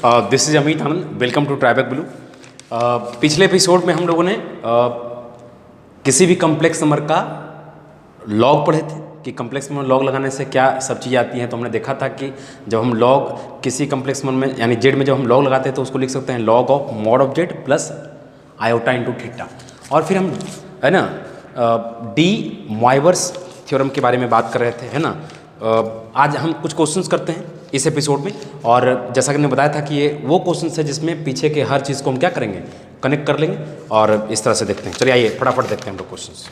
This is Amit Anand, welcome to ट्राइबैक ब्लू। पिछले एपिसोड में हम लोगों ने किसी भी कम्प्लेक्स नंबर का लॉग पढ़े थे कि कम्प्लेक्स नंबर लॉग लगाने से क्या सब चीज़ें आती हैं। तो हमने देखा था कि जब हम लॉग किसी कम्प्लेक्स नंबर में यानी जेड में जब हम लॉग लगाते हैं तो उसको लिख सकते हैं log of mod of Z plus iota into theta. और फिर हम है ना डी मॉइवर्स थ्योरम के बारे में बात कर रहे थे, है ना। आज हम कुछ क्वेश्चंस करते हैं इस एपिसोड में, और जैसा कि मैंने बताया था कि ये वो क्वेश्चंस है जिसमें पीछे के हर चीज़ को हम क्या करेंगे, कनेक्ट कर लेंगे और इस तरह से देखते हैं। चलिए आइए फटाफट देखते हैं हम लोग questions.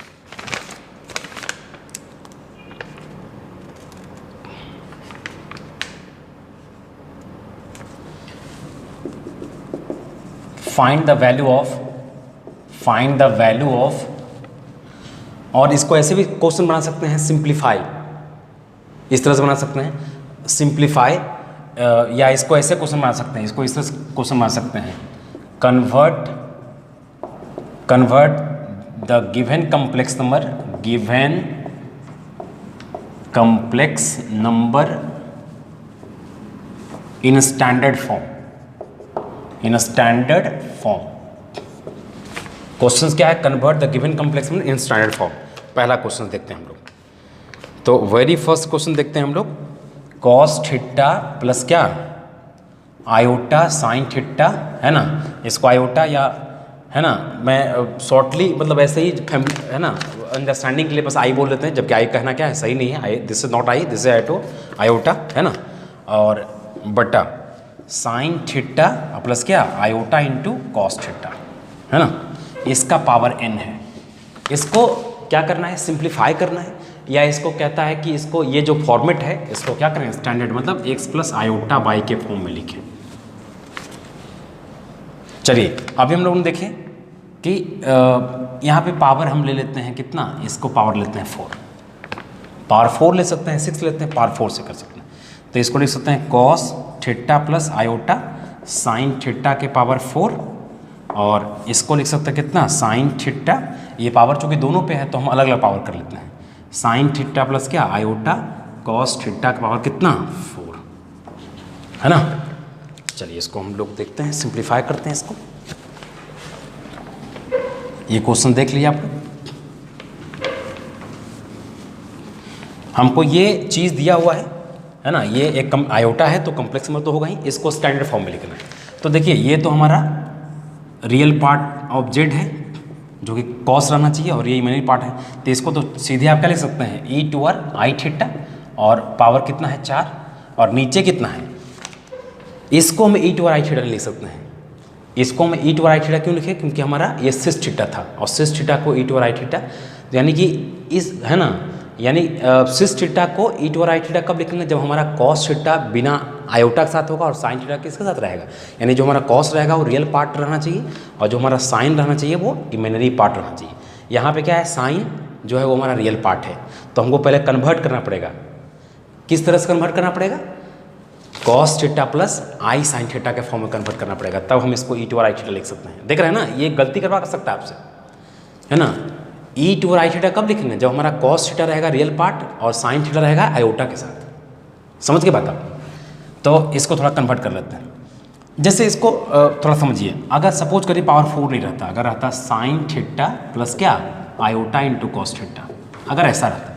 Find the value of, और इसको ऐसे भी क्वेश्चन बना सकते हैं सिंप्लीफाई, इस तरह से बना सकते हैं सिंप्लीफाई, या इसको ऐसे क्वेश्चन बना सकते हैं, इसको इस तरह से क्वेश्चन बना सकते हैं convert the given complex number in standard form. Questions क्या है, convert the given complex number in standard form. पहला क्वेश्चन देखते हैं हम लोग। तो वेरी फर्स्ट क्वेश्चन देखते हैं हम लोग, कॉस थीटा प्लस क्या आयोटा साइन थीटा, है ना। इसको आयोटा या है ना, मैं शॉर्टली मतलब ऐसे ही है ना अंडरस्टैंडिंग के लिए बस आई बोल लेते हैं, जबकि आई कहना क्या है सही नहीं है। I this is not I, this is iota, है ना। और बटा साइन थीटा प्लस क्या आयोटा इंटू कॉस थीटा, है ना। इसका पावर n है। इसको क्या करना है, सिंप्लीफाई करना है, या इसको कहता है कि इसको ये जो फॉर्मेट है इसको क्या करें स्टैंडर्ड, मतलब x प्लस आयोटा बाई के फॉर्म में लिखें। चलिए अभी हम लोगों ने देखें कि यहाँ पे पावर हम ले लेते हैं कितना, इसको पावर लेते हैं 4, पावर 4 ले सकते हैं, 6 लेते हैं, पावर 4 से कर सकते हैं। तो इसको लिख सकते हैं cos theta plus iota sine theta के पावर 4, और इसको लिख सकते हैं कितना साइन थीटा, ये पावर चूंकि दोनों पे है तो हम अलग अलग पावर कर लेते हैं, साइन थीटा प्लस क्या आयोटा कॉस थीटा का पावर कितना 4, है ना। चलिए इसको हम लोग देखते हैं, सिंप्लीफाई करते हैं इसको। ये क्वेश्चन देख लिया आपको, हमको ये चीज़ दिया हुआ है ना। ये एक आयोटा है तो कम्प्लेक्स नंबर तो होगा ही, इसको स्टैंडर्ड फॉर्म में लिखना है। तो देखिए ये तो हमारा रियल पार्ट ऑफ जेड है जो कि कॉस रहना चाहिए, और ये इमेजिनरी पार्ट है। तो इसको तो सीधे आप क्या लिख सकते हैं e to r I theta, और पावर कितना है 4, और नीचे कितना है, इसको हम ई टू आर आई थीटा लिख सकते हैं। इसको हम ई टू आर आई थीटा क्यों लिखे, क्योंकि हमारा ये सिस थीटा था, और सिस थीटा को ई टू आर आई थीटा, यानी कि इस है ना, यानी सिस थीटा को ई टू आर आई थीटा कब लिखेंगे, जब हमारा कॉस थीटा बिना आयोटा के साथ होगा और साइन थीटा किसके साथ रहेगा, यानी जो हमारा कॉस रहेगा वो रियल पार्ट रहना चाहिए, और जो हमारा साइन रहना चाहिए वो इमेजिनरी पार्ट रहना चाहिए। यहाँ पे क्या है, साइन जो है वो हमारा रियल पार्ट है, तो हमको पहले कन्वर्ट करना पड़ेगा। किस तरह से कन्वर्ट करना पड़ेगा, कॉस थीटा प्लस आई साइन थीटा के फॉर्म में कन्वर्ट करना पड़ेगा, तब हम इसको ई टू आर आई थीटा लिख सकते हैं। देख रहे हैं ना, ये गलती करवा सकता है आपसे, है ना। ई टू आर आई थीटा कब लिखेंगे, जब हमारा कॉस थीटा रहेगा रियल पार्ट और साइन थीटा रहेगा आयोटा के साथ। समझ के बात आप, तो इसको थोड़ा कन्वर्ट कर लेते हैं। जैसे इसको थोड़ा समझिए, अगर सपोज करिए पावर 4 नहीं रहता, अगर रहता साइन थीटा प्लस क्या आयोटा इंटू कॉस थीटा, अगर ऐसा रहता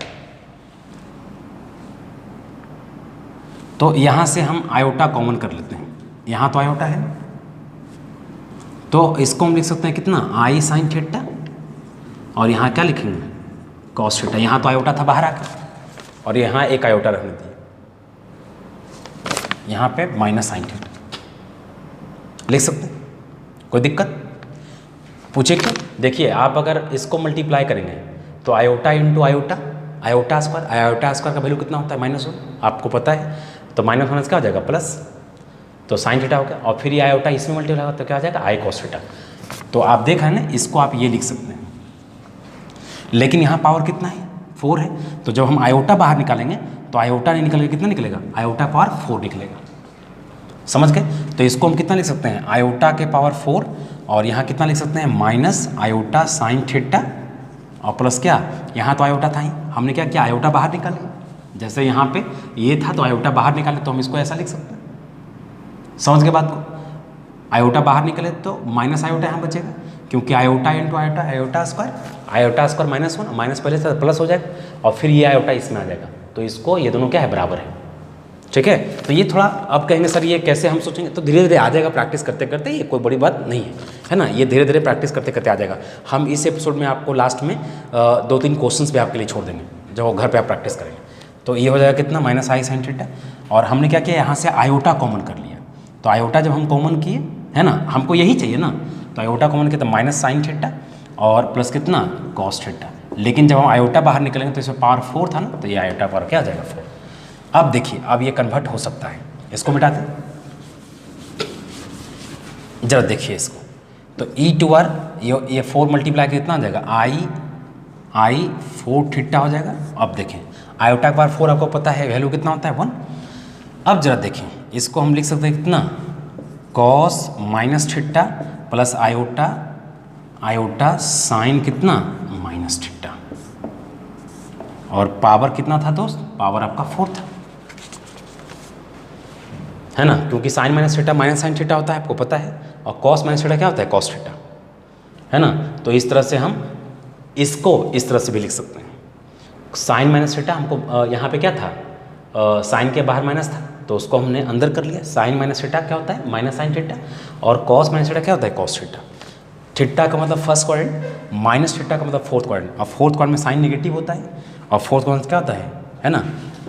तो यहाँ से हम आयोटा कॉमन कर लेते हैं, यहाँ तो आयोटा है, तो इसको हम लिख सकते हैं कितना आई साइन थीटा, और यहाँ क्या लिखेंगे कॉस थीटा। यहाँ तो आयोटा था बाहर आकर, और यहाँ एक आयोटा रहने दिए, यहाँ पे माइनस साइन थीटा लिख सकते हैं, कोई दिक्कत पूछे क्यों। देखिए आप अगर इसको मल्टीप्लाई करेंगे तो iota into iota, iota square का वैल्यू कितना होता है -1, आपको पता है। तो माइनस माइनस क्या हो जाएगा प्लस, तो साइन थीटा हो गया, और फिर ये आयोटा इसमें मल्टीप्लाई होगा तो क्या हो जाएगा आई कॉस थीटा। तो आप देख रहे हैं ना, इसको आप ये लिख सकते हैं, लेकिन यहाँ पावर कितना है 4 है, तो जब हम आयोटा बाहर निकालेंगे तो आयोटा नहीं निकलेगा, कितना निकलेगा आयोटा पावर 4 निकलेगा। समझ गए। तो इसको हम कितना लिख सकते हैं आयोटा के पावर 4, और यहाँ कितना लिख सकते हैं माइनस आयोटा साइन थीटा, और प्लस क्या यहाँ तो आयोटा था ही, हमने क्या किया आयोटा बाहर निकाले, जैसे यहाँ पे ये था तो आयोटा बाहर निकाले तो हम इसको ऐसा लिख सकते हैं। समझ गए बात को। आयोटा बाहर निकले तो माइनस आयोटा यहाँ बचेगा, क्योंकि iota into iota, iota square -1 minus पहले से प्लस हो जाएगा और फिर ये आयोटा इसमें आ जाएगा, तो इसको ये दोनों क्या है बराबर है। ठीक है, तो ये थोड़ा अब कहेंगे सर ये कैसे हम सोचेंगे, तो धीरे धीरे आ जाएगा प्रैक्टिस करते करते, ये कोई बड़ी बात नहीं है ना, ये धीरे धीरे प्रैक्टिस करते करते आ जाएगा। हम इस एपिसोड में आपको लास्ट में 2-3 क्वेश्चंस भी आपके लिए छोड़ देंगे जो घर पे आप प्रैक्टिस करेंगे। तो ये हो जाएगा कितना माइनस आई साइन थीटा, और हमने क्या किया यहाँ से आयोटा कॉमन कर लिया, तो आयोटा जब हम कॉमन किए है ना, हमको यही चाहिए ना, तो आयोटा कॉमन किया तो माइनस साइन थीटा और प्लस कितना कॉस थीटा, लेकिन जब हम आयोटा बाहर निकलेंगे तो इसमें पावर 4 था ना, तो ये आयोटा पावर क्या आ जाएगा 4। अब देखिए अब ये कन्वर्ट हो सकता है, इसको मिटा दें जरा देखिए इसको, तो e⁻, ये 4 मल्टीप्लाई कितना आ जाएगा आई 4 थीटा हो जाएगा। अब देखें आयोटा पावर 4 आपको पता है वैल्यू कितना होता है 1। अब जरा देखें इसको हम लिख सकते हैं कितना cos minus theta plus iota sine कितना माइनस थीटा, और पावर कितना था दोस्त, पावर आपका 4 था, है ना, क्योंकि sine minus theta minus sine theta होता है आपको पता है, और कॉस माइनस थीटा क्या होता है कॉस थीटा, है ना। तो इस तरह से हम इसको इस तरह से भी लिख सकते हैं, साइन माइनस थीटा हमको यहाँ पे क्या था साइन के बाहर माइनस था, तो उसको हमने अंदर कर लिया, साइन माइनस थीटा क्या होता है माइनस साइन थीटा, और कॉस माइनस थीटा क्या होता है कॉस थीटा। थीटा का मतलब फर्स्ट क्वाड्रेंट, माइनस थीटा का मतलब फोर्थ क्वाड्रेंट, और फोर्थ क्वाड्रेंट में साइन नेगेटिव होता है, और फोर्थ क्वाड्रेंट क्या होता है ना,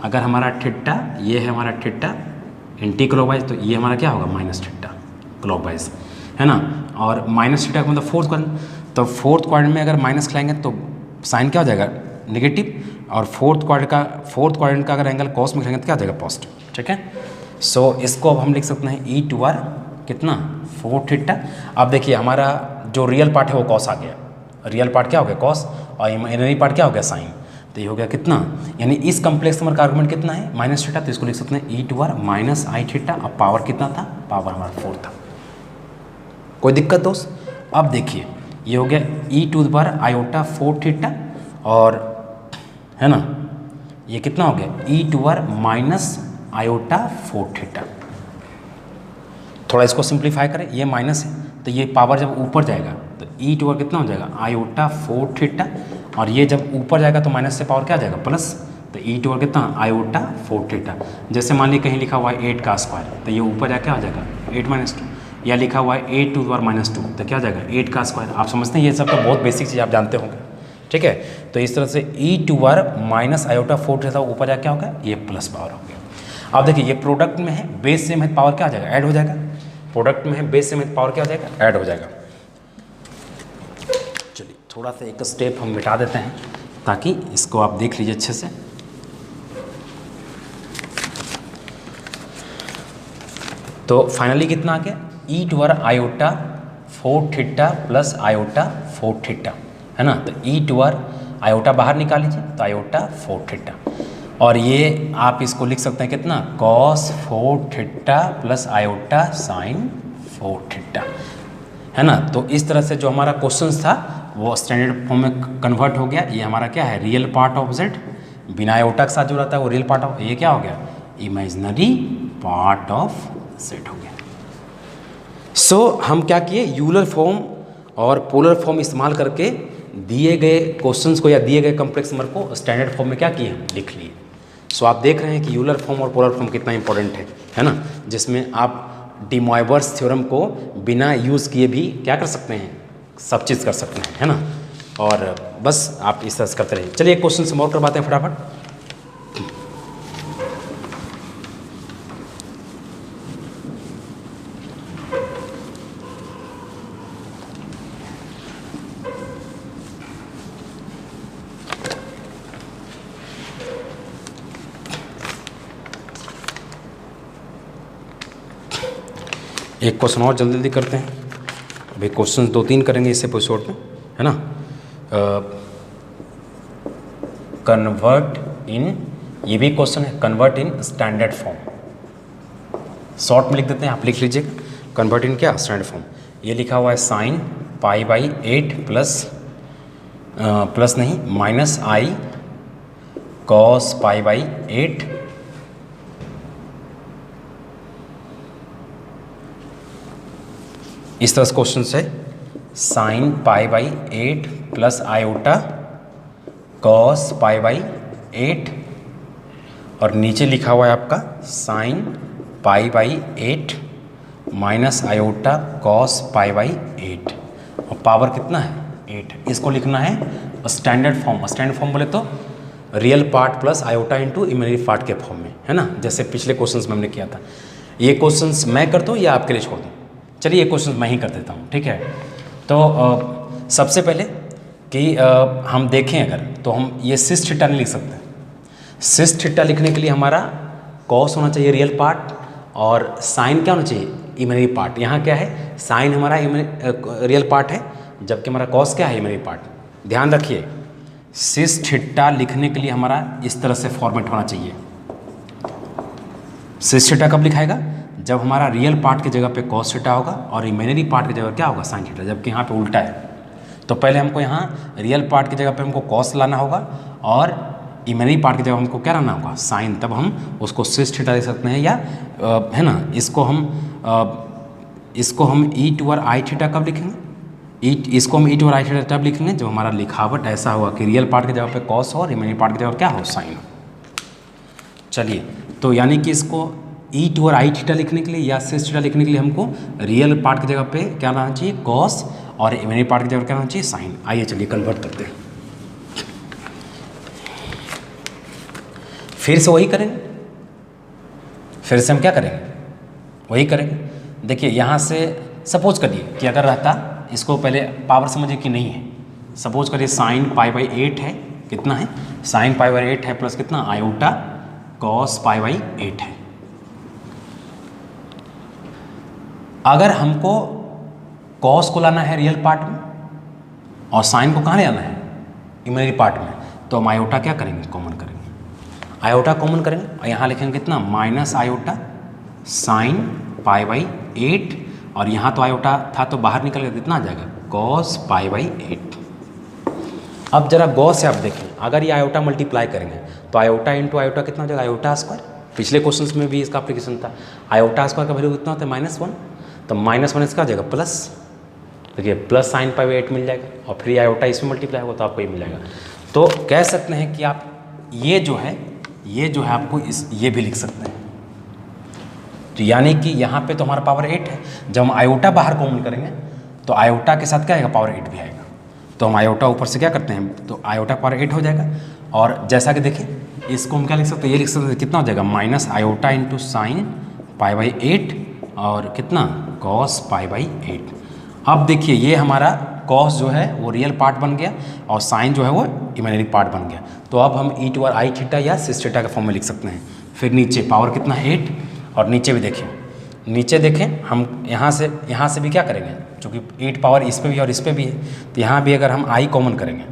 अगर हमारा थीटा ये है हमारा थीटा एंटी क्लॉकवाइज, तो ये हमारा क्या होगा माइनस थीटा क्लॉकवाइज, है ना, और माइनस थीटा का मतलब फोर्थ क्वाड्रेंट, तो फोर्थ क्वाड्रेंट में अगर माइनस खिलाएंगे तो साइन क्या हो जाएगा नेगेटिव, और फोर्थ क्वाड्रेंट का अगर एंगल कॉस में खिलाएंगे तो क्या हो जाएगा पॉजिटिव। ठीक है, सो इसको अब हम लिख सकते हैं e⁻ कितना 4 थीटा। अब देखिए हमारा जो रियल पार्ट है वो कॉस आ गया, रियल पार्ट क्या हो गया कॉस, और इमेजिनरी पार्ट क्या हो गया साइन, तो ये हो गया कितना, यानी इस कम्प्लेक्स नंबर का आर्गुमेंट कितना है माइनस थीटा, तो इसको लिख सकते हैं e⁻ माइनस आई थीटा, अब पावर कितना था, पावर हमारा 4 था। कोई दिक्कत दोस्त। अब देखिए ये हो गया e⁻ आयोटा 4 थीटा, और है ना ये कितना हो गया e⁻ माइनस आयोटा 4 थीटा। थोड़ा इसको सिंप्लीफाई करें, ये माइनस है तो ये पावर जब ऊपर जाएगा तो e⁻ कितना हो जाएगा आयोटा 4 थीटा, और ये जब ऊपर जाएगा तो माइनस से पावर क्या आ जाएगा प्लस, तो e⁻ कितना आयोटा 4 थीटा। जैसे मान लीजिए कहीं लिखा हुआ है 8 का स्क्वायर, तो ये ऊपर जाके आ जाएगा 8 - 2, या लिखा हुआ है 8 टू द पावर -2, तो क्या आ जाएगा 8 का स्क्वायर। आप समझते हैं ये सब तो बहुत बेसिक चीज़ आप जानते होंगे। ठीक है, तो इस तरह से e⁻ माइनस आयोटा 4 थीटा ऊपर जाके क्या होगा ये प्लस पावर हो गया। अब देखिए ये प्रोडक्ट में है, बेस सेम है, पावर क्या आ जाएगा ऐड हो जाएगा, प्रोडक्ट में है बेस सेम है, पावर क्या हो जाएगा ऐड हो जाएगा। चलिए थोड़ा सा एक स्टेप हम मिटा देते हैं ताकि इसको आप देख लीजिए अच्छे से। तो फाइनली कितना आ गया e⁻ iota 4 theta plus iota 4 theta, है ना, तो e⁻ आयोटा बाहर निकाल लीजिए तो आयोटा 4 थीटा, और ये आप इसको लिख सकते हैं कितना cos 4 theta plus iota sine 4 theta, है ना। तो इस तरह से जो हमारा क्वेश्चन था वो स्टैंडर्ड फॉर्म में कन्वर्ट हो गया। ये हमारा क्या है रियल पार्ट ऑफ जेड, बिना आयोटा के साथ जो रहता है वो रियल पार्ट ऑफ, ये क्या हो गया इमेजिनरी पार्ट ऑफ जेड हो गया। सो हम क्या किए यूलर फॉर्म और पोलर फॉर्म इस्तेमाल करके दिए गए क्वेश्चंस को या दिए गए कॉम्प्लेक्स नंबर को स्टैंडर्ड फॉर्म में क्या किए लिख लिए। सो आप देख रहे हैं कि यूलर फॉर्म और पोलर फॉर्म कितना इंपॉर्टेंट है ना, जिसमें आप डी मोइवर्स थ्योरम को बिना यूज़ किए भी क्या कर सकते हैं सब चीज़ कर सकते हैं, है ना। और बस आप इस तरह से करते रहिए। चलिए एक क्वेश्चन से और करवाते हैं फटाफट। एक क्वेश्चन और जल्दी जल्दी करते हैं, अभी क्वेश्चन 2-3 करेंगे इस एपिसोड में, है ना। कन्वर्ट इन, ये भी क्वेश्चन है convert in standard form, short में लिख देते हैं, आप लिख लीजिएगा कन्वर्ट इन क्या स्टैंडर्ड फॉर्म। ये लिखा हुआ है साइन π/8 प्लस नहीं माइनस आई कॉस π/8 - इस तरह से क्वेश्चन है, sine pi by 8 plus iota cos pi by 8, और नीचे लिखा हुआ है आपका sine pi by 8 minus iota cos pi by 8, और पावर कितना है 8। इसको लिखना है स्टैंडर्ड फॉर्म। स्टैंडर्ड फॉर्म बोले तो real part plus iota into imaginary part के फॉर्म में, है ना, जैसे पिछले क्वेश्चंस में हमने किया था। ये क्वेश्चंस मैं करता हूँ या आपके लिए छोड़ दूँ? चलिए ये क्वेश्चंस मैं ही कर देता हूँ, ठीक है। तो सबसे पहले कि हम देखें अगर, तो हम ये सिस थीटा नहीं लिख सकते। सिस थीटा लिखने के लिए हमारा कॉस होना चाहिए रियल पार्ट, और साइन क्या होना चाहिए इमेजिनरी पार्ट। यहाँ क्या है, साइन हमारा रियल पार्ट है, जबकि हमारा कॉस क्या है इमेजिनरी पार्ट। ध्यान रखिए, सिस थीटा लिखने के लिए हमारा इस तरह से फॉर्मेट होना चाहिए। सिस थीटा कब लिखाएगा, जब हमारा रियल पार्ट की जगह पे कॉस थीटा होगा और इमेजिनरी पार्ट की जगह क्या होगा साइन थीटा, जबकि यहाँ पे उल्टा है। तो पहले हमको यहाँ रियल पार्ट की जगह पे हमको कॉस लाना होगा और इमेजिनरी पार्ट की जगह हमको क्या लाना होगा साइन, तब हम उसको सिस थीटा लिख सकते हैं। या है ना, इसको हम ई टू और आई थीटा कब लिखेंगे, इसको हम ई टू और आई थीटा तब लिखेंगे जब हमारा लिखावट ऐसा होगा कि रियल पार्ट की जगह पे कॉस हो और इमेजिनरी पार्ट की जगह क्या हो साइन हो। चलिए, तो यानी कि इसको ई टू और आई थीटा लिखने के लिए या सिस थीटा लिखने के लिए हमको रियल पार्ट की जगह पे क्या लाना चाहिए कॉस, और इमेजिनरी पार्ट की जगह क्या लाना चाहिए साइन। आइए चलिए कन्वर्ट करते हैं, फिर से वही करेंगे। फिर से हम क्या करेंगे, वही करेंगे। देखिए यहाँ से सपोज करिए कि अगर रहता, इसको पहले पावर समझिए कि नहीं है। सपोज करिए साइन पाई बाई 8 है, कितना है साइन पाई बाई 8 है प्लस कितना आयोटा कॉस पाई बाई 8 है। अगर हमको कॉस को लाना है रियल पार्ट में और साइन को कहाँ ले आना है इमेजिनरी पार्ट में, तो हम आयोटा क्या करेंगे कॉमन करेंगे, आयोटा कॉमन करेंगे और यहाँ लिखेंगे कितना minus iota sine pi by 8, और यहाँ तो आयोटा था तो बाहर निकल के कितना आ जाएगा कॉस पाई बाई 8। अब जरा गौर से आप देखें, अगर ये आयोटा मल्टीप्लाई करेंगे तो आयोटा इंटू आयोटा कितना हो जाएगा आयोटा स्क्वायर। पिछले क्वेश्चंस में भी इसका एप्लीकेशन था, आयोटा स्क्वायर का वैल्यू कितना होता है -1, तो -1 इसका आ जाएगा प्लस, देखिए प्लस साइन पाई बाई 8 मिल जाएगा, और फिर आयोटा इसमें मल्टीप्लाई होगा तो आपको ये मिल जाएगा। तो कह सकते हैं कि आप ये जो है आपको ये भी लिख सकते हैं। तो यानी कि यहाँ पे तो हमारा पावर 8 है, जब हम आयोटा बाहर कॉमन करेंगे तो आयोटा के साथ क्या आएगा पावर 8 भी आएगा, तो हम आयोटा ऊपर से क्या करते हैं तो आयोटा पावर 8 हो जाएगा। और जैसा कि देखिए इसको हम क्या लिख सकते हैं, ये लिख सकते हैं कितना हो जाएगा minus iota into sine pi by 8 और कितना कॉस पाई बाई 8। अब देखिए ये हमारा कॉस जो है वो रियल पार्ट बन गया और साइन जो है वो इमेजिनरी पार्ट बन गया। तो अब हम ई टू और आई थीटा या सिस थीटा के फॉर्म में लिख सकते हैं। फिर नीचे पावर कितना 8, और नीचे भी देखिए, नीचे देखें हम यहाँ से भी क्या करेंगे, चूँकि 8 पावर इस पे भी और इस पे भी है, तो यहाँ भी अगर हम आई कॉमन करेंगे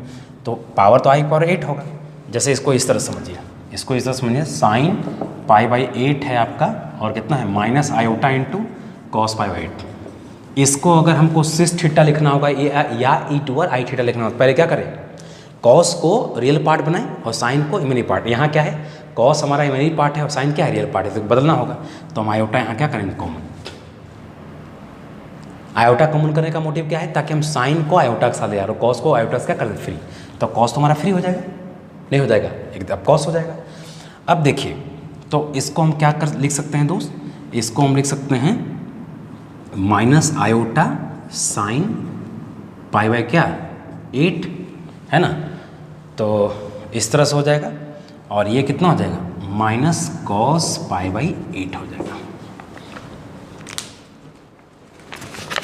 तो पावर तो आई पावर 8 होगा। जैसे इसको इस तरह समझिए, इसको इस तरह समझिए साइन पाई बाई 8 है आपका, और कितना है minus iota into cos pi by 8। इसको अगर हमको सिस थीटा लिखना होगा या ई टू और आई थीटा लिखना होगा, पहले क्या करें कॉस को रियल पार्ट बनाएं और साइन को इमेजिनरी पार्ट। यहाँ क्या है कॉस हमारा इमेजिनरी पार्ट है और साइन क्या है रियल पार्ट है, तो बदलना होगा। तो हम आयोटा यहाँ क्या करेंगे कॉमन, आयोटा कॉमन करने का मोटिव क्या है, ताकि हम साइन को आयोटा के साथ ले आ रहे हो, कॉस को आयोटा से क्या कर दें फ्री, तो कॉस तो हमारा फ्री हो जाएगा, नहीं हो जाएगा एकदम कॉस हो जाएगा। अब देखिए तो इसको हम क्या कर लिख सकते हैं दोस्त, इसको हम लिख सकते हैं minus iota sine pi by क्या 8 है ना, तो इस तरह से हो जाएगा। और ये कितना हो जाएगा माइनस कॉस पाई बाई 8 हो जाएगा।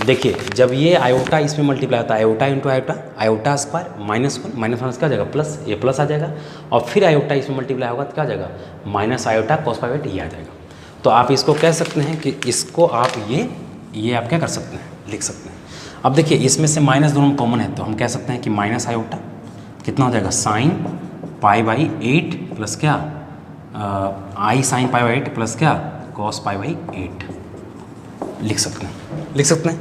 देखिए जब ये आयोटा इसमें मल्टीप्लाई होता है iota into iota, iota square -1 -1 क्या हो जाएगा प्लस, ये प्लस आ जाएगा, और फिर आयोटा इसमें मल्टीप्लाई होगा तो क्या आ जाएगा minus iota cos pi by 8 ये आ जाएगा। तो आप इसको कह सकते हैं कि इसको आप ये आप क्या कर सकते हैं लिख सकते हैं। अब देखिए इसमें से माइनस दोनों कॉमन है, तो हम कह सकते हैं कि माइनस आयोटा कितना हो जाएगा साइन पाई बाई 8 प्लस क्या आई साइन पाई बाई 8 प्लस क्या कॉस पाई बाई 8 लिख सकते हैं।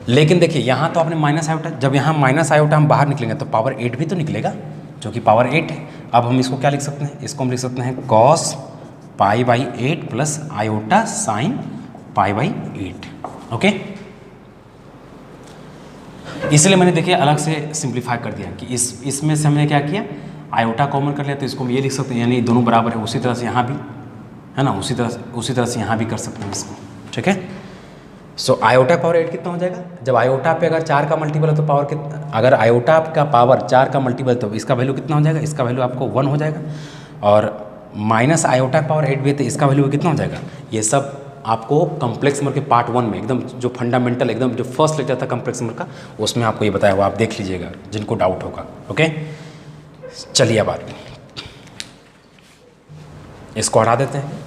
लेकिन देखिए यहाँ तो आपने माइनस आयोटा, जब यहाँ माइनस आयोटा हम बाहर निकलेंगे तो पावर 8 भी तो निकलेगा, जो कि पावर 8 है। अब हम इसको क्या लिख सकते हैं, इसको हम लिख सकते हैं cos pi by 8 plus iota sine pi by 8। Okay इसलिए मैंने देखिए अलग से सिंप्लीफाई कर दिया कि इसमें से हमने क्या किया, आयोटा कॉमन कर लिया, तो इसको हम ये लिख सकते हैं, यानी दोनों बराबर है। उसी तरह से यहाँ भी है ना, उसी तरह से यहाँ भी कर सकते हैं इसको, ठीक है। सो आयोटा पावर 8 कितना हो जाएगा, जब आयोटा पे अगर 4 का मल्टीपल है तो पावर कितना, अगर आयोटा का पावर 4 का मल्टीपल है तो इसका वैल्यू कितना हो जाएगा, इसका वैल्यू आपको 1 हो जाएगा। और माइनस आयोटा पावर 8 भी है तो इसका वैल्यू कितना हो जाएगा। ये सब आपको कॉम्प्लेक्स नंबर के पार्ट 1 में एकदम जो फंडामेंटल एकदम जो फर्स्ट लेक्चर था कॉम्प्लेक्स नंबर का, उसमें आपको ये बताया हुआ, आप देख लीजिएगा जिनको डाउट होगा। ओके, चलिए अब आते हैं, इसको हटा देते हैं।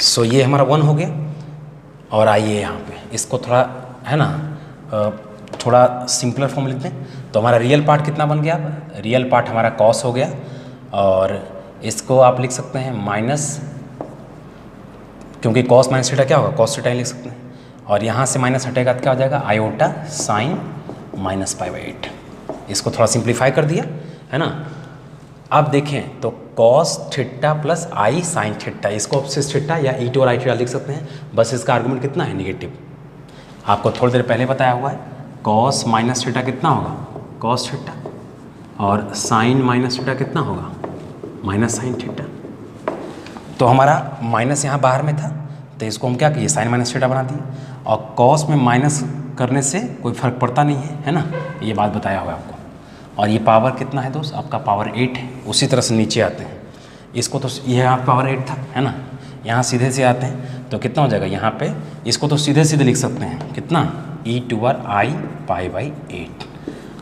सो ये हमारा 1 हो गया। और आइए यहाँ पे इसको थोड़ा है ना थोड़ा सिंपलर फॉर्म लिखते हैं। तो हमारा रियल पार्ट कितना बन गया, रियल पार्ट हमारा कॉस हो गया, और इसको आप लिख सकते हैं माइनस, क्योंकि कॉस माइनस थीटा क्या होगा, कॉस थीटा ही लिख सकते हैं। और यहाँ से माइनस हटेगा तो क्या हो जाएगा, iota sine minus pi by 8। इसको थोड़ा सिंप्लीफाई कर दिया है ना। अब देखें तो कॉस थीटा प्लस आई साइन थीटा, इसको ऑप्सिस थीटा या ई टू और आई थीटा लिख सकते हैं। बस इसका आर्गुमेंट कितना है, नेगेटिव। आपको थोड़ी देर पहले बताया हुआ है, कॉस माइनस थीटा कितना होगा, कॉस थीटा, और साइन माइनस थीटा कितना होगा, माइनस साइन थीटा। तो हमारा माइनस यहाँ बाहर में था, तो इसको हम क्या किए, साइन माइनस थीटा बना दिए। और कॉस में माइनस करने से कोई फर्क पड़ता नहीं है ना, ये बात बताया हुआ है आपको। और ये पावर कितना है दोस्त, आपका पावर 8 है। उसी तरह से नीचे आते हैं, इसको तो ये यहाँ पावर 8 था है ना, यहाँ सीधे से आते हैं तो कितना हो जाएगा, यहाँ पे इसको तो सीधे सीधे लिख सकते हैं, कितना, e to r i pi by 8,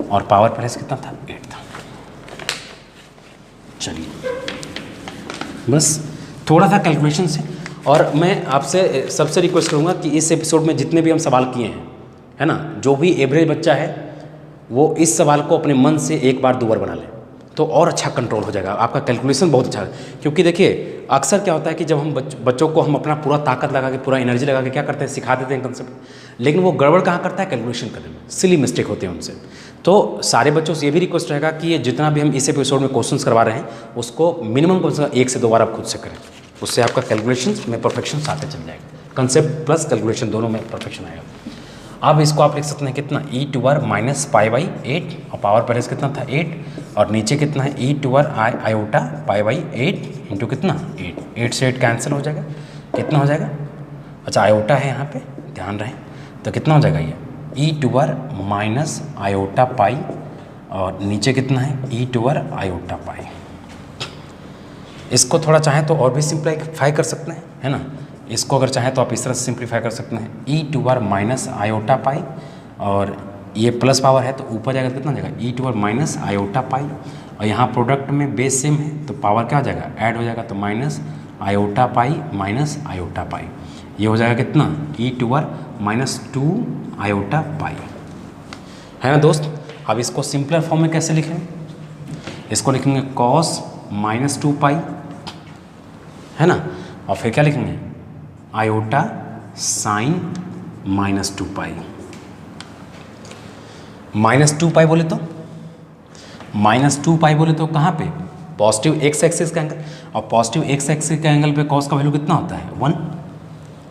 और पावर प्लस कितना था, 8 था। चलिए बस थोड़ा सा कैलकुलेशन से। और मैं आपसे सबसे रिक्वेस्ट करूँगा कि इस एपिसोड में जितने भी हम सवाल किए हैं है ना, जो भी एवरेज बच्चा है वो इस सवाल को अपने मन से एक बार 2 बार बना ले, तो और अच्छा कंट्रोल हो जाएगा, आपका कैलकुलेशन बहुत अच्छा है। क्योंकि देखिए अक्सर क्या होता है कि जब हम बच्चों को हम अपना पूरा ताकत लगा के, पूरा एनर्जी लगा के क्या करते हैं, सिखा देते हैं कंसेप्ट, लेकिन वो गड़बड़ कहाँ करता है, कैलकुलेशन करने में, सिली मिस्टेक होते हैं उनसे। तो सारे बच्चों से ये भी रिक्वेस्ट रहेगा कि ये जितना भी हम इस एपिसोड में क्वेश्चंस करवा रहे हैं उसको मिनिमम कम से कम 1 से 2 बार आप खुद से करें, उससे आपका कैलकुलेशन में परफेक्शन आते चल जाएगा। कंसेप्ट प्लस कैलकुलेशन दोनों में परफेक्शन आएगा। अब इसको आप लिख सकते हैं कितना, e to r minus pi by 8, और पावर पहले कितना था 8, और नीचे कितना है, e to r iota pi by 8 into कितना 8, 8 से 8 कैंसिल हो जाएगा, कितना हो जाएगा, अच्छा आयोटा है यहाँ पे ध्यान रहे, तो कितना हो जाएगा ये, e to r minus iota pi, और नीचे कितना है, e to r iota pi. इसको थोड़ा चाहें तो और भी सिंप्लीफाई कर सकते हैं है ना, इसको अगर चाहें तो आप इस तरह से सिंप्लीफाई कर सकते हैं, e to r minus iota pi, और ये प्लस पावर है तो ऊपर जाएगा तो कितना हो जाएगा, e to r minus iota pi, और यहाँ प्रोडक्ट में बेस सेम है तो पावर क्या हो जाएगा, ऐड हो जाएगा, तो minus iota pi minus iota pi, ये हो जाएगा कितना, e to r minus 2 iota pi, है ना दोस्त। अब इसको सिंपलर फॉर्म में कैसे लिखेंगे, इसको लिखेंगे कॉस माइनस 2 पाई है ना, और फिर क्या लिखेंगे, आयोटा साइन माइनस 2 पाई। माइनस 2 पाई बोले तो, माइनस 2 पाई बोले तो कहाँ पे, पॉजिटिव एक्स एक्सिस का एंगल, और पॉजिटिव एक्स एक्सिस का एंगल पे कॉस का वैल्यू कितना होता है 1।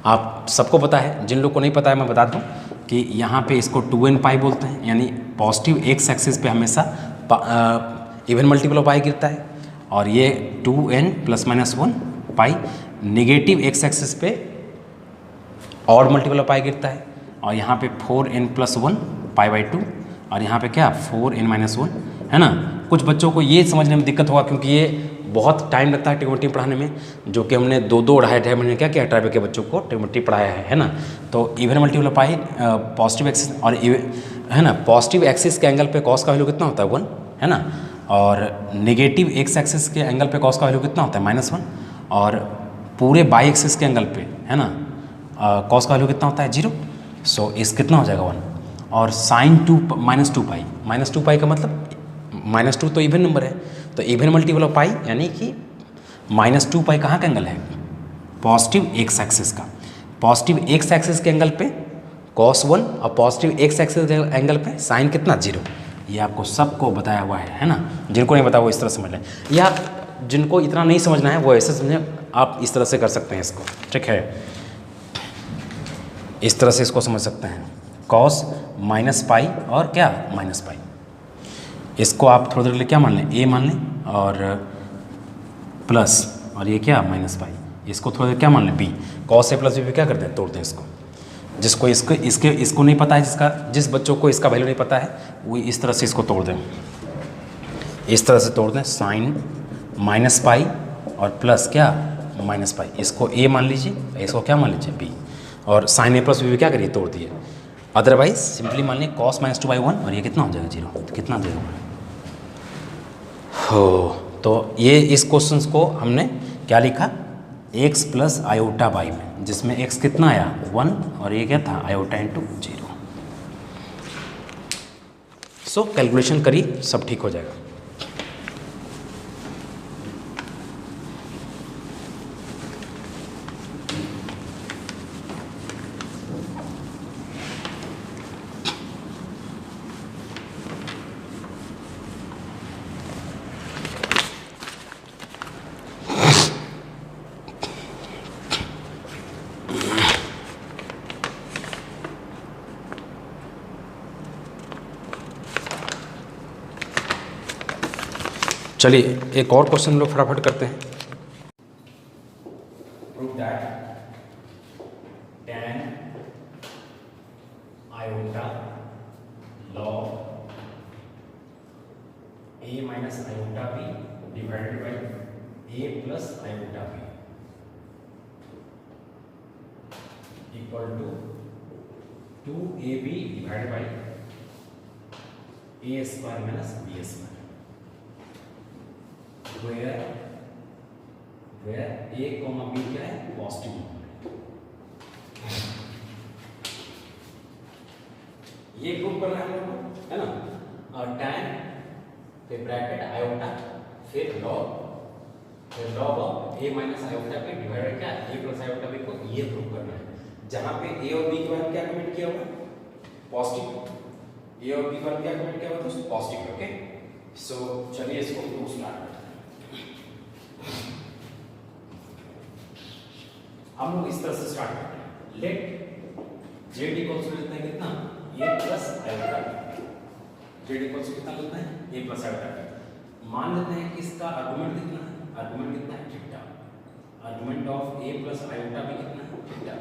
आप सबको पता है, जिन लोग को नहीं पता है मैं बता दूं कि यहाँ पे इसको 2n पाई बोलते हैं, यानी पॉजिटिव एक्स एक्सिस पे हमेशा इवन मल्टीपल ऑफ पाई गिरता है, और ये 2n प्लस माइनस 1 पाई नेगेटिव एक्स एक्सिस पे ऑड मल्टीपल ऑफ पाई गिरता है, और यहाँ पे 4n प्लस 1 पाई बाई 2, और यहाँ पे क्या 4n माइनस 1 है ना। कुछ बच्चों को ये समझने में दिक्कत होगा क्योंकि ये बहुत टाइम लगता है ट्रिग्नोमेट्री पढ़ाने में, जो कि हमने 2-2 ढाई महीने क्या किया ट्राइबल के बच्चों को ट्रिग्नोमेट्री पढ़ाया है ना। तो even multiple of pi positive axis और है ना, पॉजिटिव एक्सिस के एंगल पे कॉस का वैल्यू कितना होता है 1 है ना, और नेगेटिव एक्स एक्सिस के एंगल पे कॉस का वैल्यू कितना होता है -1, और पूरे बाई एक्सिस के एंगल पे है ना कॉस का वैल्यू कितना होता है 0। सो इस कितना हो जाएगा 1, और साइन 2 माइनस 2 पाई, माइनस 2 पाई का मतलब -2 तो इवन नंबर है, तो इवन मल्टीपल ऑफ पाई यानी कि -2 पाई कहाँ का एंगल है, पॉजिटिव एक्स एक्सिस का। पॉजिटिव एक्स एक्सिस के एंगल पे cos 1 और पॉजिटिव एक्स एक्सिस के एंगल पे साइन कितना 0। ये आपको सबको बताया हुआ है ना। जिनको नहीं बताया वो इस तरह समझ लें, या जिनको इतना नहीं समझना है वो ऐसे समझें, आप इस तरह से कर सकते हैं इसको, ठीक है। इस तरह से इसको समझ सकते हैं, cos माइनस पाई और क्या माइनस पाई। इसको आप थोड़ी देर के लिए क्या मान लें, a मान लें, और प्लस, और ये क्या माइनस पाई, इसको थोड़ी देर क्या मान लें b। cos a plus b पे क्या कर दें, तोड़ दें इसको। जिसको इसको नहीं पता है, जिस बच्चों को इसका वैल्यू नहीं पता है वो इस तरह से इसको तोड़ दें, इस तरह से तोड़ दें। साइन माइनस पाई और प्लस क्या माइनस पाई, इसको a मान लीजिए, इसको क्या मान लीजिए b, और साइन a प्लस b क्या करिए, तोड़ दिए। अदरवाइज सिंपली मान लीजिए cos माइनस 2/1, और ये कितना हो जाएगा 0, तो कितना देगा हो। तो ये इस क्वेश्चंस को हमने क्या लिखा, x प्लस आयोटा बाई में, जिसमें x कितना आया 1 और ये क्या था आयोटा इंटू 0। सो कैलकुलेशन करी, सब ठीक हो जाएगा। चलिए एक और क्वेश्चन लोग फटाफट करते हैं। Prove that tan iota log a minus iota b divided by a plus iota b equal to 2ab divided by a square minus b square, where a comma b क्या है, पॉजिटिव नंबर। ये prove करना है हम लोग को, है ना। और tan फिर ब्रैकेट आयोटा फिर log of a minus iota पे डिवाइडेड क्या a प्लस आयोटा b को, ये प्रूव करना है। जहां पे a और b के बारे में क्या कमेंट किया होगा, पॉजिटिव, a और b के बारे में क्या कमेंट किया होगा दोस्तों, पॉजिटिव। ओके, सो चलिए इसको प्रूव स्टार्ट करते हैं। हम लोग इस तरह से स्टार्ट करते हैं, लेट जेड इक्वल्स टू लेते हैं कितना, a plus iota, Z equals to कितना लेते हैं, a प्लस आयोटा। मान लेते हैं कि इसका आर्गुमेंट कितना है, आर्गुमेंट कितना है theta, argument of a plus iota भी कितना है थीटा।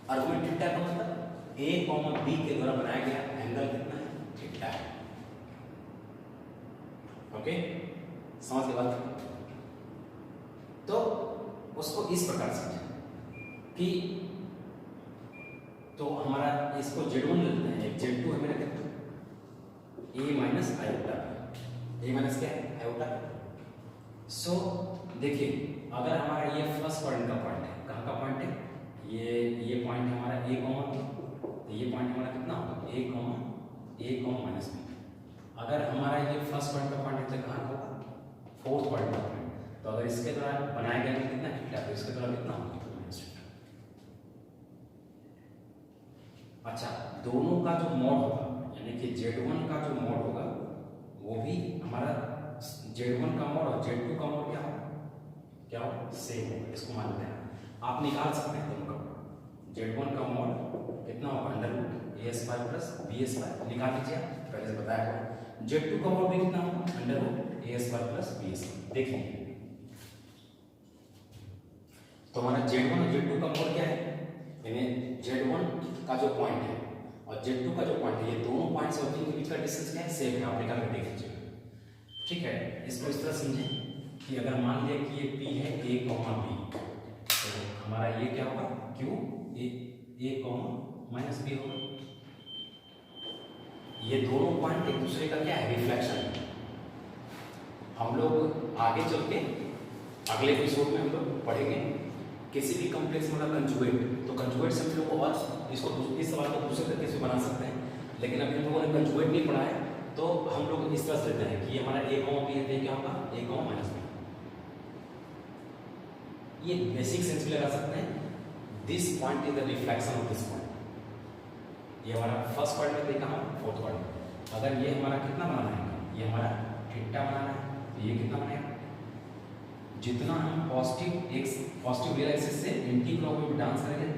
आर्गुमेंट थीटा का मतलब a कॉमा b के द्वारा बनाया गया एंगल कितना है, थीटा है। ओके, समझ के बाद तो उसको इस प्रकार समझें कि तो हमारा इसको z1 लेते हैं, z2 है मेरा कितना, a minus iota, a minus क्या है आयोटा। सो देखिए अगर हमारा ये फर्स्ट पॉइंट का पॉइंट है, कहाँ का पॉइंट है, ये पॉइंट हमारा a कॉमा b, तो ये पॉइंट हमारा कितना होगा a कॉमा माइनस b। अगर हमारा ये फर्स्ट पॉइंट का पॉइंट है तो कहाँ होगा, फोर्थ पॉइंट का पॉइंट। तो अगर इसके द्वारा बनाया गया कितना थीटा, तो इसके द्वारा कितना होगा माइनस थीटा। अच्छा, दोनों का जो मोड होगा, यानी कि z1 का जो मोड होगा वो भी हमारा z1 का मोड और z2 का मोड क्या होगा, सेम होगा। इसको मान लेते हैं, आप निकाल सकते हैं दोनों का। z1 का मोड कितना होगा, under root a square plus b square, निकाल लीजिए, पहले से बताया हुआ। z2 का मोड भी कितना होगा, under root a square plus b square. देखिए तो हमारा z1 और z2 का मोड क्या है, यानी z1 का जो पॉइंट है और z2 का जो पॉइंट है, ये दोनों पॉइंट्स और के बीच का डिस्टेंस क्या है, सेम है। आप निकाल के देख लीजिएगा, ठीक है। इसको इस तरह समझें कि अगर मान लिया कि ये p है a कॉमा b, तो हमारा ये क्या होगा q a comma minus b होगा। ये दोनों पॉइंट एक दूसरे का क्या है, रिफ्लेक्शन है। हम लोग आगे चल के अगले एपिसोड में हम लोग पढ़ेंगे किसी भी कॉम्प्लेक्स मतलब कंजुगेट, तो कंजुगेट से हम लोग और इसको इस सवाल को दूसरे तरीके से बना सकते हैं। लेकिन अभी हम लोगों ने कंजुगेट नहीं पढ़ा है, तो हम लोग इस तरह से लेते हैं कि हमारा a कॉमा b है, क्या होगा a कॉमा माइनस b। ये बेसिक सेंस भी लगा सकते हैं। This point is the reflection of this point. ये हमारा फर्स्ट पॉइंट में देखा हम फोर्थ पॉइंट में। अगर ये हमारा कितना बनाना है, ये हमारा थीटा बनाना है, तो ये कितना बनेगा, जितना हम पॉजिटिव रियल एक्सिस से एंटी क्लॉकवाइज में डांस करेंगे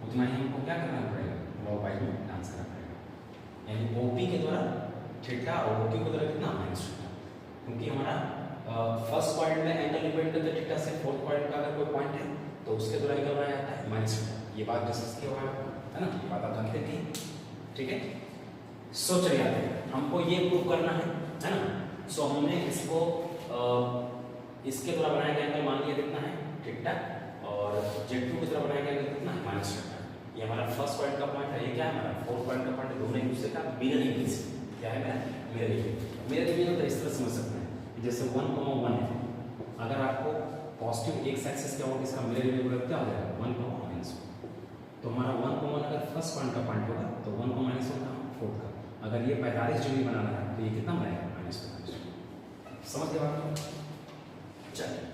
उतना ही हमको क्या करना पड़ेगा, क्लॉकवाइज में डांस करना पड़ेगा। यानी ओपी के द्वारा थीटा और ओक्यू के द्वारा कितना माइनस थीटा, क्योंकि हमारा फर्स्ट पॉइंट में एंगल डिपेंड करता है थीटा से, फोर्थ पॉइंट का अगर कोई पॉइंट है तो उसके द्वारा एंगल बनाया जाता है माइनस थीटा। ये बात डिस्कस किया हुआ है ना, ये बात आप जानते थे, ठीक है। सो चलिए आते हैं, हमको ये प्रूव करना है ना। सो हमने इसको इसके द्वारा बनाया गया एंगल मान लिया कितना है थीटा, और Z2 की तरह बनाया गया एंगल कितना है माइनस थीटा। ये हमारा फर्स्ट पॉइंट का पॉइंट है, ये क्या है हमारा फोर्थ पॉइंट का पॉइंट है। दोनों एक दूसरे का मिरर इमेज, क्या है मेरा मिरर इमेज। मिरर इमेज तो इस तरह समझ सकते हैं, जैसे 1,1 है, अगर आपको पॉजिटिव एक्स एक्सिस क्या होगा, इसका मिरर इमेज क्या हो जाएगा 1,-1। तो हमारा 1,1 अगर फर्स्ट पॉइंट का पॉइंट होगा तो 1 को माइनस होगा फोर्थ का। अगर ये 45 डिग्री बनाना है तो ये कितना बनाएगा -45। समझ गए बात? चलिए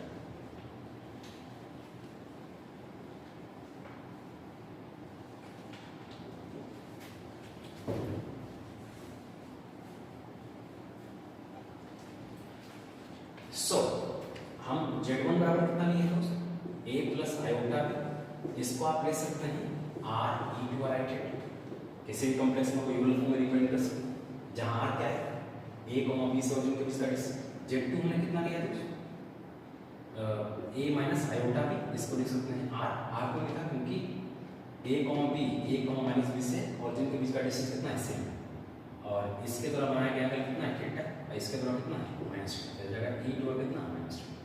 हम Z1 बराबर कितना लिए दोस्त, a प्लस आयोटा b। इसको आप ले सकते हैं r e to r right, किसी भी कॉम्प्लेक्स में कोई यूलर फॉर्म में रिप्रेजेंट कर सकते हैं, जहां r क्या है a, b से ओरिजिन के बीच का डिस्टेंस। Z2 हमने कितना लिया दोस्त, a माइनस आयोटा b, इसको लिख सकते हैं r को लिखा क्योंकि a, b से ओरिजिन के बीच का डिस्टेंस कितना है सेम, और इसके द्वारा बनाया गया एंगल कितना है थीटा, और इसके द्वारा कितना है माइनस थीटा। जगह e टू r कितना माइनस थीटा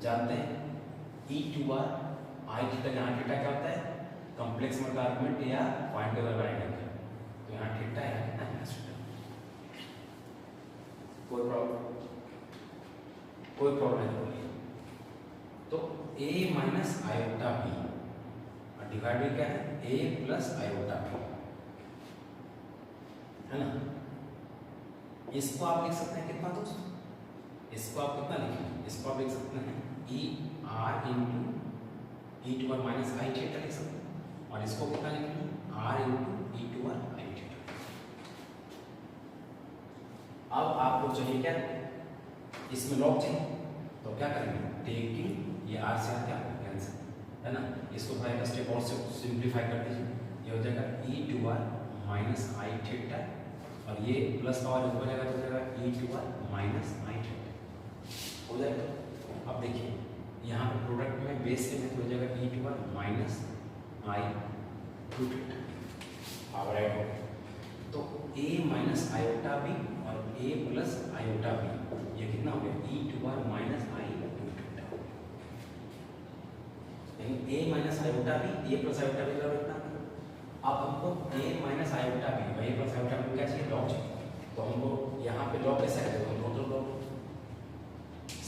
जानते हैं। e to r i theta, यहाँ थीटा क्या होता है कॉम्प्लेक्स नंबर का आर्गुमेंट या पॉइंट के द्वारा बनाया गया, तो यहाँ थीटा है कितना माइनस थीटा। कोई प्रॉब्लम नहीं बोलिए। तो a माइनस आयोटा b और डिवाइडेड क्या है a प्लस आयोटा b, है ना। इसको आप लिख सकते हैं कितना दोस्त, इसको आप कितना लिखेंगे, इसको आप लिख सकते हैं e r into e to r minus i theta लिख सकते हैं, और इसको कितना लिखेंगे r into e to r i theta. अब आपको चाहिए क्या, इसमें लॉग चाहिए, तो क्या करेंगे टेकिंग ये r से क्या कैंसिल, है ना। इसको थोड़ा एक स्टेप और से सिंप्लीफाई कर दीजिए, ये हो जाएगा e to r minus i theta, और ये प्लस का वाला हो जाएगा तो हो जाएगा e to r minus i theta हो जाएगा। अब देखिए यहाँ पे प्रोडक्ट में बेस से में तो हो जाएगा e to r minus i two theta power add हो, तो a माइनस आयोटा b और a प्लस आयोटा b, ये कितना हो गया e to r minus i two theta. यानी a minus iota b, a plus iota b बराबर कितना। अब हमको a माइनस आयोटा b और a प्लस आयोटा b क्या चाहिए लॉग चाहिए, तो हमको यहाँ पे लॉग कैसे आएगा, हम टोटल लॉग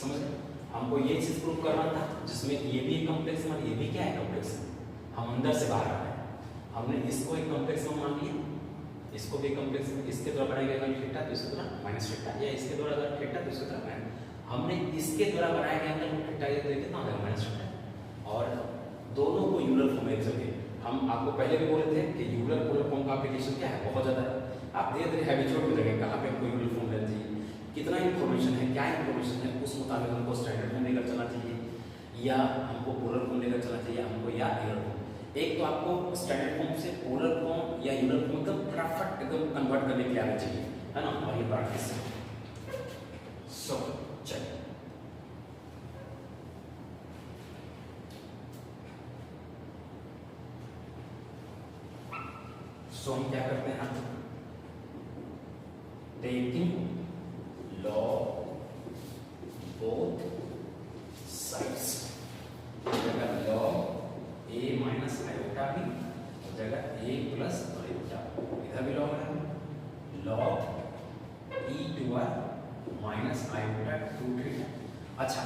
समझ गए। हमको ये चीज प्रूव करना था जिसमें ये भी एक कॉम्प्लेक्स नंबर, ये भी क्या है कॉम्प्लेक्स नंबर, हम अंदर से बाहर आ रहे हैं। हमने इसको एक कॉम्प्लेक्स नंबर मान लिया, इसको भी कॉम्प्लेक्स, इसके द्वारा बनाया गया थीटा तो इसके द्वारा माइनस थीटा, या इसके द्वारा अगर थीटा तो इसके द्वारा माइनस। हमने इसके द्वारा बनाया गया एंगल थीटा ये तो कितना होगा माइनस थीटा, और दोनों को यूलर फॉर्म में करके हम आपको पहले भी बोले थे कि यूलर पोलर फॉर्म का एप्लीकेशन क्या है बहुत ज़्यादा है। आप धीरे धीरे हैबिचुअल हो जाएंगे कहाँ पे हमको यूलर फॉर्म लेना चाहिए, कितना इन्फॉर्मेशन है, क्या इन्फॉर्मेशन है, उस मुताबिक हमको स्टैंडर्ड फॉर्म लेकर चलना चाहिए, या हमको पोलर फॉर्म लेकर चलना चाहिए हमको, या यूलर फॉर्म। एक तो आपको स्टैंडर्ड फॉर्म से पोलर फॉर्म या यूलर फॉर्म एकदम फटाफट एकदम कन्वर्ट करने के लिए आना चाहिए, है ना, और ये प्रैक्टिस है। सो चलिए हम क्या करते हैं, टेकिंग लॉग बोथ साइड्स, जगह log a minus iota b और जगह a प्लस आयोटा, इधर भी लॉग है log e to r minus iota two theta. अच्छा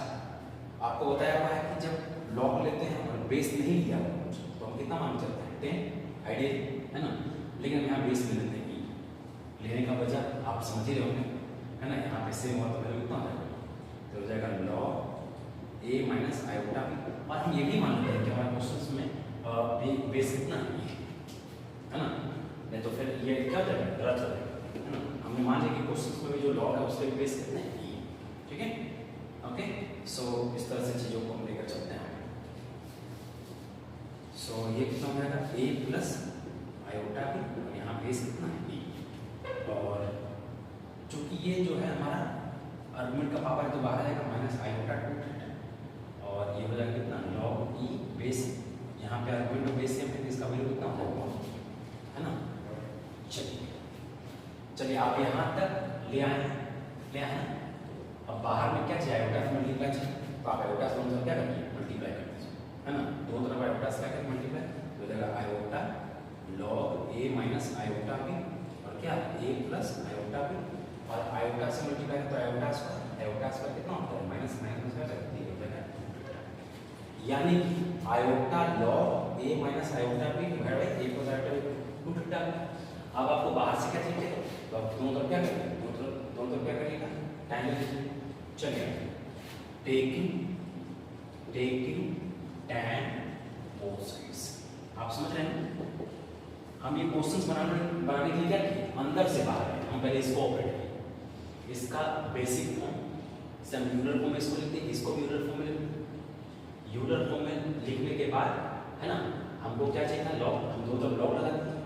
आपको बताया हुआ है कि जब लॉग लेते हैं और बेस नहीं लिया तो हम कितना मान चलते हैं 10 आइडियल, है ना, लेकिन हम यहाँ बेस ले लेते हैं, लेने का वजह आप समझ ही रहे होंगे, है ना। यहाँ पे सेम हुआ तो पहले कितना हो जाएगा, तो हो जाएगा log A minus iota B. और हम ये भी मान लेते हैं कि हमारे क्वेश्चन में बेस कितना है ना, नहीं तो फिर ये क्या हो जाएगा, गलत हो जाएगा, है ना। हमने मान लिया कि क्वेश्चन में भी जो लॉग है उसके बेस कितने हैं, ठीक है। ओके, सो इस तरह से चीज़ों को हम लेकर चलते हैं। सो ये कितना हो जाएगा, ए प्लस आयोटा बी, और यहाँ बेस कितना है बी। और चूंकि ये जो है हमारा आर्गुमेंट का पावर है तो बाहर आएगा माइनस आयोटा 2 थीटा, और ये हो जाएगा कितना लॉग ई बेस, यहाँ पे आर्गुमेंट का बेस है फिर इसका वैल्यू कितना हो जाएगा, है ना। चलिए आप यहाँ तक ले आए हैं। अब बाहर में क्या चाहिए, आयोटा से मल्टीप्लाई चाहिए, तो आप आयोटा से मतलब क्या करिए, मल्टीप्लाई कर दीजिए, है ना। दो तरफ आयोटा से क्या करें, मल्टीप्लाई, तो हो जाएगा iota log A minus iota B, और क्या ए प्लस आयोटा बी, और आयोटा से मल्टीप्लाई तो आयोटा स्क्वायर कितना होता है, माइनस माइनस हो जाएगा, यानी iota log A minus iota B divide by A plus iota B 2 theta. अब आपको बाहर से क्या चाहिए, तो आप दोनों तरफ क्या करेंगे, दोनों तरफ क्या करिएगा, टाइम लीजिए। चलिए टेकिंग tan both sides, आप समझ रहे हैं। हम ये क्वेश्चंस बनाने के लिए क्या किए, अंदर से बाहर है, हम पहले इसको ऑपरेट करें, इसका बेसिक फॉर्म से हम यूलर फॉर्म में इसको लिखते हैं, इसको भी यूलर फॉर्म में लिखते हैं। यूलर फॉर्म में लिखने के बाद, है ना, हमको क्या चाहिए था, लॉग, हम दो तरफ लॉग लगा देते हैं।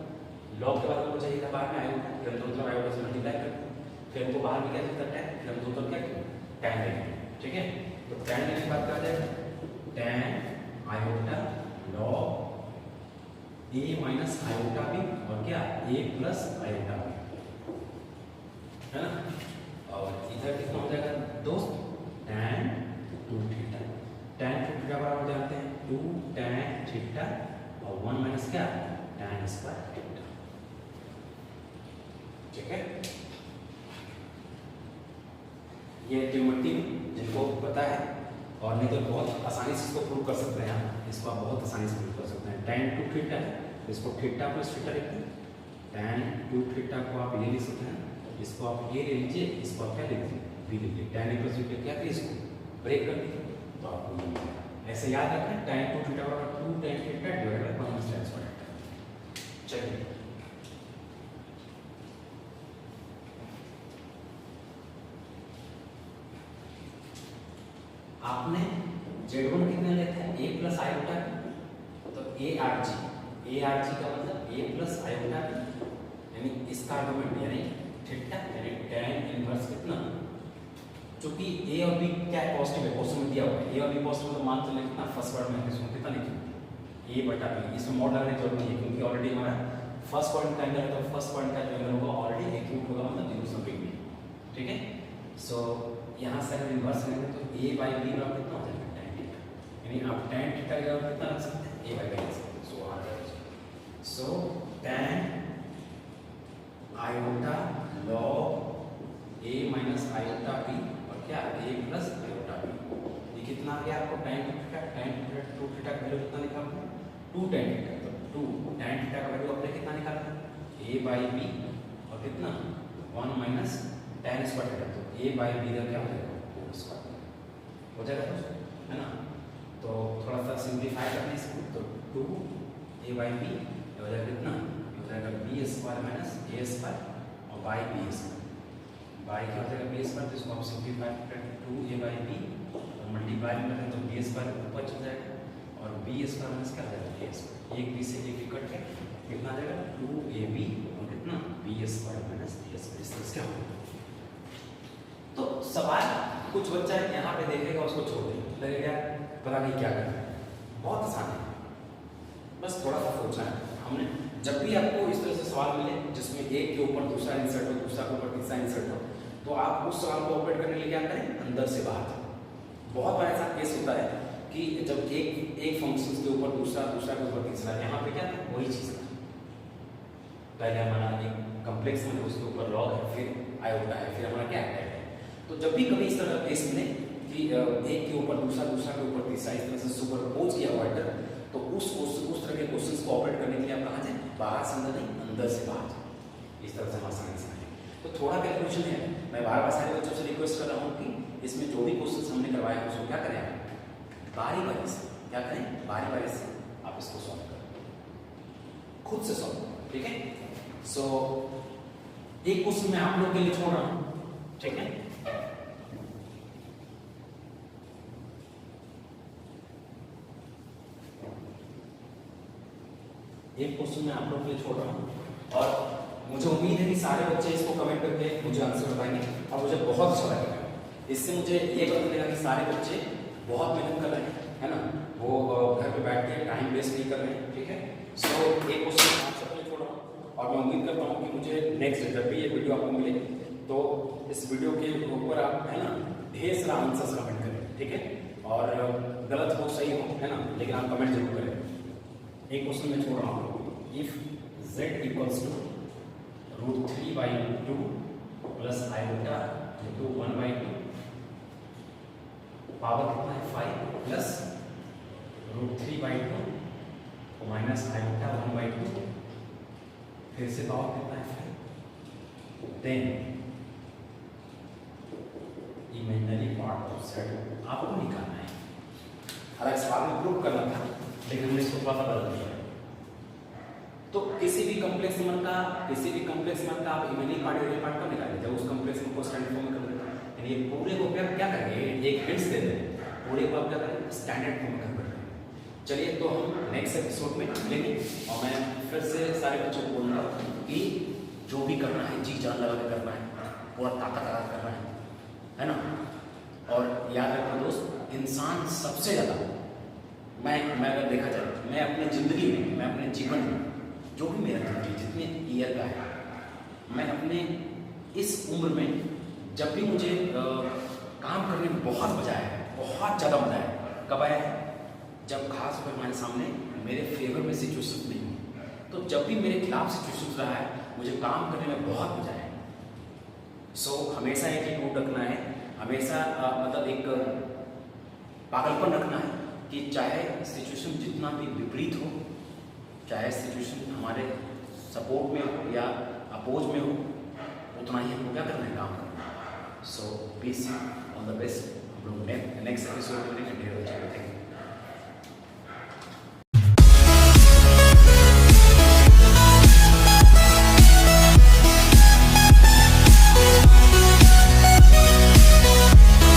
लॉग के बाद हमको चाहिए था बाहर में आयोटा, फिर हम दोनों तरफ आयोटा से मल्टीप्लाई करते हैं, फिर हमको बाहर में क्या चाहिए था tan, फिर हम दो तरफ क्या करें, tan लेंगे, ठीक है। तो tan लेने के बाद क्या जाएगा, tan iota log A minus iota B, और क्या ए प्लस आयोटा बी, है ना। और इधर कितना हो जाएगा दोस्त, tan 2 थीटा, tan 2 थीटा बराबर जानते हैं 2 tan थीटा, और 1 माइनस क्या, tan स्क्वायर थीटा, ठीक है। ये ट्रिग्नोमेट्री जिनको पता है, और नहीं तो बहुत आसानी से इसको प्रूव कर सकते हैं आप, इसको आप बहुत आसानी से प्रूव कर सकते हैं। tan 2 थीटा है, इसको थीटा प्लस थीटा लिखते हैं, tan 2 थीटा को आप ये लिख सकते हैं, इसको आप ये ले लीजिए, इसको आप क्या लिख लीजिए, बी लिख लीजिए, tan प्लस बी क्या करिए, इसको ब्रेक कर दीजिए, तो आपको ये मिलेगा। ऐसे याद रखें, tan 2 थीटा बराबर 2 tan theta divided by 1 minus tan square theta. चलिए आपने Z1 कितने लेते हैं, a प्लस आयोटा, तो ARG का मतलब a प्लस आयोटा, यानी इसका आर्गुमेंट यानी थीटा, यानी tan इनवर्स कितना, चूंकि a और b क्या है, पॉजिटिव है, क्वेश्चन में दिया हुआ है, a और b पॉजिटिव, तो मान चलें कितना, फर्स्ट वर्ड में इसमें कितना लिखेंगे, a बटा b, इसमें मॉड लगाने की जरूरत नहीं है, क्योंकि ऑलरेडी हमारा फर्स्ट पॉइंट का एंगल है, तो फर्स्ट पॉइंट का जो एंगल होगा ऑलरेडी एक्यूट होगा, मतलब 0 से बिग, ठीक है। सो यहाँ से अगर इन्वर्स लेंगे तो a बाई बी बराबर कितना हो जाएगा, tan थीटा, यानी आप tan थीटा की जगह कितना रख सकते हैं, a बाई बी रख सकते हैं। So tan iota log a minus iota B, और क्या a प्लस आयोटा बी, ये कितना आ गया आपको, tan 2 थीटा का वैल्यू कितना निकालना, 2 tan थीटा, तो 2 tan थीटा का वैल्यू आपने कितना निकालना, a बाई बी, और कितना 1 माइनस tan स्क्वायर थीटा, तो a बाई बी का क्या हो जाएगा, होल स्क्वायर हो जाएगा, है ना। तो थोड़ा सा सिंप्लीफाई करने इसको, तो 2 a बाई बी हो जाएगा कितना, हो जाएगा बी स्क्वायर माइनस ए स्क्वायर, और बाई बी स्क्वायर, बाई क्या हो जाएगा बी स्क्वायर, तो इसको हम सिंप्लीफाई करें 2 a बाई बी, और मल्टीप्लाई करें तो बी स्क्वायर ऊपर चल जाएगा, और बी स्क्वायर माइनस क्या हो जाएगा, ए स्क्वायर, एक बी से एक भी कट के कितना आ जाएगा, 2ab, और कितना बी स्क्वायर माइनस ए स्क्वायर, इस तरह से क्या होगा। तो सवाल कुछ बच्चा यहाँ पे देखेगा, उसको छोड़ देगा, लगेगा पता नहीं क्या करना है, बहुत आसान है, बस थोड़ा सा सोचना है। हमने जब भी आपको इस तरह से सवाल मिले जिसमें एक के ऊपर दूसरा इंसर्ट हो, दूसरा के ऊपर तीसरा इंसर्ट हो, तो आप उस सवाल को ऑपरेट करने के लिए क्या करें, अंदर से बाहर। बहुत बार ऐसा केस होता है कि जब एक फंक्शन के ऊपर दूसरा, दूसरा के ऊपर तीसरा, यहाँ पे क्या था, वही चीज़ था, पहले हमारा एक कम्प्लेक्स में उसके ऊपर लॉग है, फिर आयोटा है, फिर हमारा क्या है। तो जब भी कभी इस तरह केस मिले कि एक के ऊपर दूसरा, दूसरा के ऊपर तीसरा, इस तरह से सुपरपोज किया हुआ है, तो उस तरह के क्वेश्चंस को ऑपरेट करने के लिए आप कहाँ जाए, बाहर से अंदर नहीं, अंदर से बाहर जाए, इस तरह से हम आसानी से आए। तो थोड़ा कैलकुलेशन है, मैं बार बार सारे बच्चों से रिक्वेस्ट कर रहा हूँ कि इसमें जो भी क्वेश्चंस हमने करवाए हैं उसको क्या करें, बारी बारी से क्या करें, बारी बारी से आप इसको सॉल्व करें, खुद से सॉल्व करें, ठीक है। सो एक क्वेश्चन मैं आप लोग के लिए छोड़ रहा हूं, ठीक है। एक क्वेश्चन मैं आप लोग के लिए छोड़ रहा हूं और मुझे उम्मीद है कि सारे बच्चे इसको कमेंट करके मुझे आंसर बताएंगे और मुझे बहुत अच्छा लगेगा। इससे मुझे ये पता चलेगा कि सारे बच्चे बहुत मेहनत कर रहे हैं, है ना, वो घर पे बैठ के टाइम वेस्ट नहीं कर रहे हैं, ठीक है। सो एक क्वेश्चन आप सबके लिए छोड़ रहा हूँ और मैं उम्मीद करता हूँ कि मुझे नेक्स्ट जब भी ये वीडियो आपको मिले तो इस वीडियो के ऊपर आप, है ना, ढेर सारा आंसर्स कमेंट करें, ठीक है। और गलत हो सही हो, है ना, लेकिन आप कमेंट जरूर करें। एक क्वेश्चन मैं छोड़ रहा हूँ, if z equals to √3/2 plus iota into 1/2, power कितना है 5 प्लस √3/2 माइनस आयोटा 1/2, फिर से पावर कितना है 5, then imaginary part of z आपको निकालना है। हालांकि सवाल में प्रूव करना था लेकिन हमने इसको थोड़ा सा बदल दिया है। तो किसी भी कॉम्प्लेक्स नंबर का आप इमेजिनरी पार्ट और रियल पार्ट कब निकालेंगे, जब उस कॉम्प्लेक्स नंबर को स्टैंडर्ड फॉर्म में कर देते हैं। यानी ये पूरे को क्या करेंगे, एक हिंट्स दे दें, पूरे को आप क्या करेंगे, स्टैंडर्ड फॉर्म में कन्वर्ट करेंगे। चलिए तो हम नेक्स्ट एपिसोड में मिलेंगे और मैं फिर से सारे बच्चों को बोलूँगा कि जो भी करना है जी जान लगा के करना है, पूरा ताकत लगा के करना है ना। और याद रखना दोस्त, इंसान सबसे ज़्यादा मैं अगर देखा जाए, मैं अपने ज़िंदगी में, मैं अपने जीवन में, जो भी मेरा ज़िंदगी जितने ईयर का है, मैं अपने इस उम्र में जब भी मुझे काम करने में बहुत मज़ा आया है, बहुत ज़्यादा मज़ा आया, कब आया है, जब खास कर हमारे सामने मेरे फेवर में सिचुएशन नहीं हुई। तो जब भी मेरे खिलाफ सिचुएशन रहा है, मुझे काम करने में बहुत मज़ा आया। सो हमेशा एक एटीट्यूड रखना है, हमेशा मतलब एक पागलपन रखना है कि चाहे सिचुएशन जितना भी विपरीत हो, चाहे सिचुएशन हमारे सपोर्ट में हो या अपोज में हो, उतना ही हमको क्या करना है, काम करना है। सो पीस ऑल द बेस्ट। हम लोग नेक्स्ट एपिसोड में